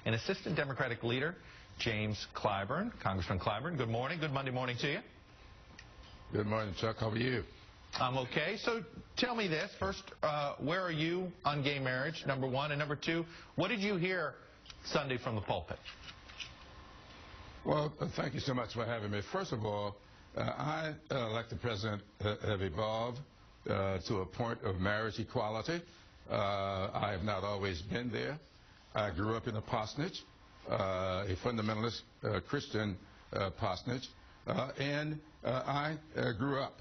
and Assistant Democratic Leader James Clyburn. Congressman Clyburn, good morning. Good Monday morning to you. Good morning, Chuck. How are you? I'm okay. So tell me this. First, where are you on gay marriage, number one? And number two, what did you hear Sunday from the pulpit? Well, thank you so much for having me. First of all, I, like the President, have evolved to a point of marriage equality. I have not always been there. I grew up in a parsonage, a fundamentalist Christian parsonage, and I grew up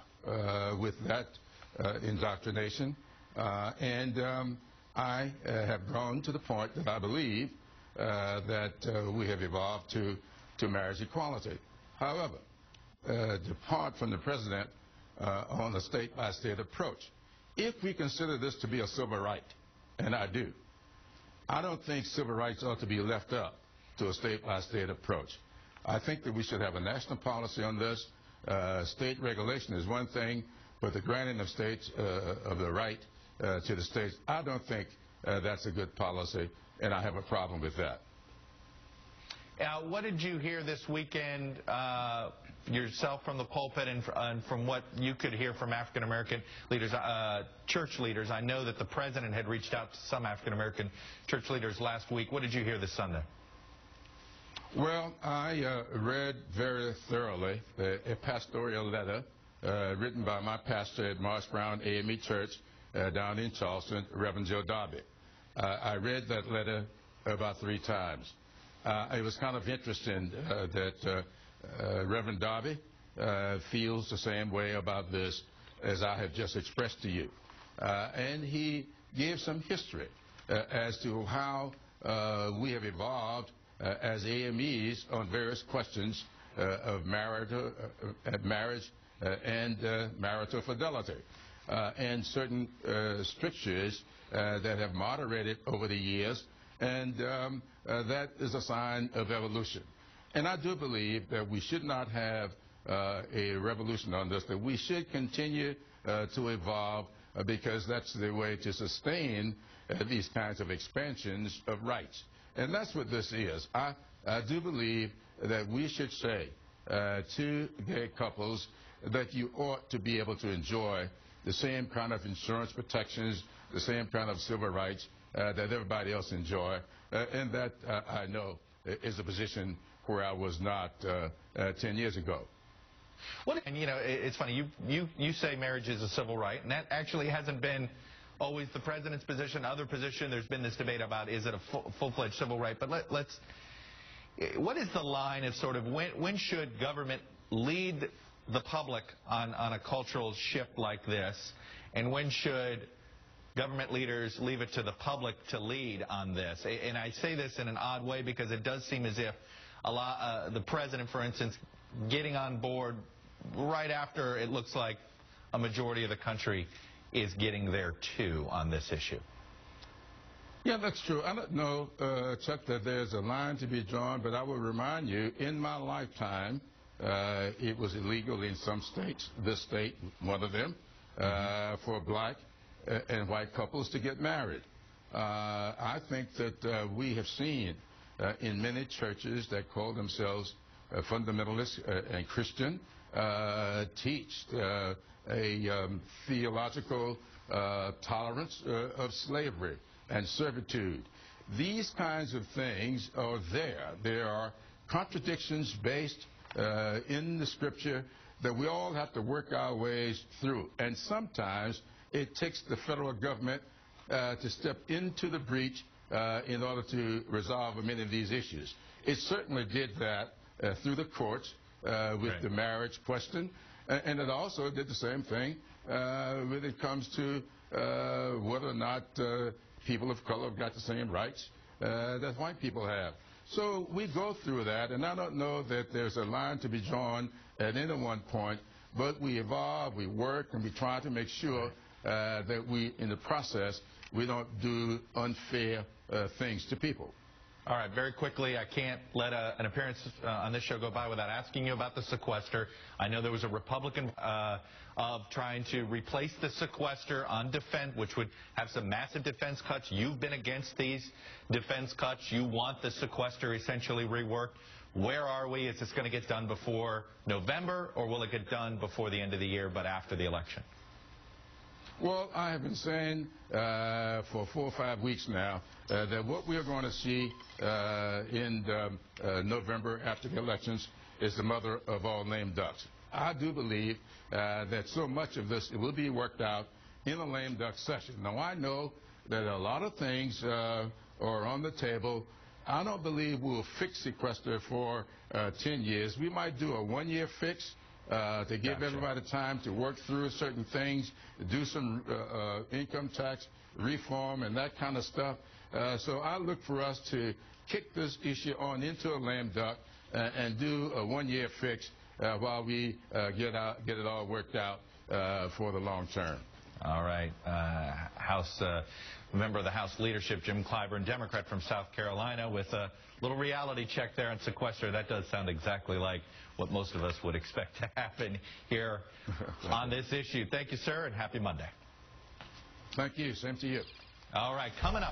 with that indoctrination, and I have grown to the point that I believe that we have evolved to marriage equality. However, depart from the President on a state-by-state approach. If we consider this to be a civil right, and I do, I don't think civil rights ought to be left up to a state-by-state approach. I think that we should have a national policy on this. State regulation is one thing, but the granting of states of the right to the states, I don't think that's a good policy, and I have a problem with that. What did you hear this weekend yourself from the pulpit and from what you could hear from African-American leaders, church leaders? I know that the President had reached out to some African-American church leaders last week. What did you hear this Sunday? Well, I read very thoroughly a pastoral letter written by my pastor at Marsh Brown AME Church down in Charleston, Reverend Joe Darby. I read that letter about 3 times. It was kind of interesting that Reverend Darby feels the same way about this as I have just expressed to you. And he gave some history as to how we have evolved as AMEs on various questions of marriage and marital fidelity, and certain strictures that have moderated over the years, and that is a sign of evolution. And I do believe that we should not have a revolution on this, that we should continue to evolve because that's the way to sustain these kinds of expansions of rights. And that's what this is. I do believe that we should say to gay couples that you ought to be able to enjoy the same kind of insurance protections, the same kind of civil rights that everybody else enjoy, and that I know is a position where I was not 10 years ago. And you know, it's funny, you say marriage is a civil right, and that actually hasn't been always the President's position. Other position, there's been this debate about is it a full-fledged civil right, but what is the line of sort of when should government lead the public on a cultural shift like this, and when should government leaders leave it to the public to lead on this? And I say this in an odd way because it does seem as if the President, for instance, getting on board right after it looks like a majority of the country is getting there too on this issue. Yeah, that's true. I don't know, Chuck, that there's a line to be drawn, but I will remind you, in my lifetime, it was illegal in some states, this state, one of them, for black and white couples to get married. I think that we have seen in many churches that call themselves fundamentalist and Christian teach a theological tolerance of slavery and servitude. These kinds of things are there. There are contradictions based in the Scripture that we all have to work our ways through. And sometimes it takes the federal government to step into the breach in order to resolve many of these issues. It certainly did that through the courts with the marriage question, and it also did the same thing when it comes to whether or not people of color have got the same rights that white people have. So we go through that, and I don't know that there's a line to be drawn at any one point, but we evolve, we work, and we try to make sure that we, in the process, we don't do unfair things to people. All right, very quickly, I can't let an appearance on this show go by without asking you about the sequester. I know there was a Republican of trying to replace the sequester on defense, which would have some massive defense cuts. You've been against these defense cuts. You want the sequester essentially reworked. Where are we? Is this going to get done before November, or will it get done before the end of the year but after the election? Well, I have been saying for 4 or 5 weeks now that what we are going to see in November after the elections is the mother of all lame ducks. I do believe that so much of this will be worked out in a lame duck session. Now, I know that a lot of things are on the table. I don't believe we'll fix sequester for 10 years. We might do a 1-year fix. To give everybody time to work through certain things, do some income tax reform and that kind of stuff. So I look for us to kick this issue on into a lame duck and do a 1-year fix while we get it all worked out for the long term. All right. Member of the House leadership, Jim Clyburn, Democrat from South Carolina, with a little reality check there on sequester. That does sound exactly like what most of us would expect to happen here on this issue. Thank you, sir, and happy Monday. Thank you. Same to you. All right. Coming up.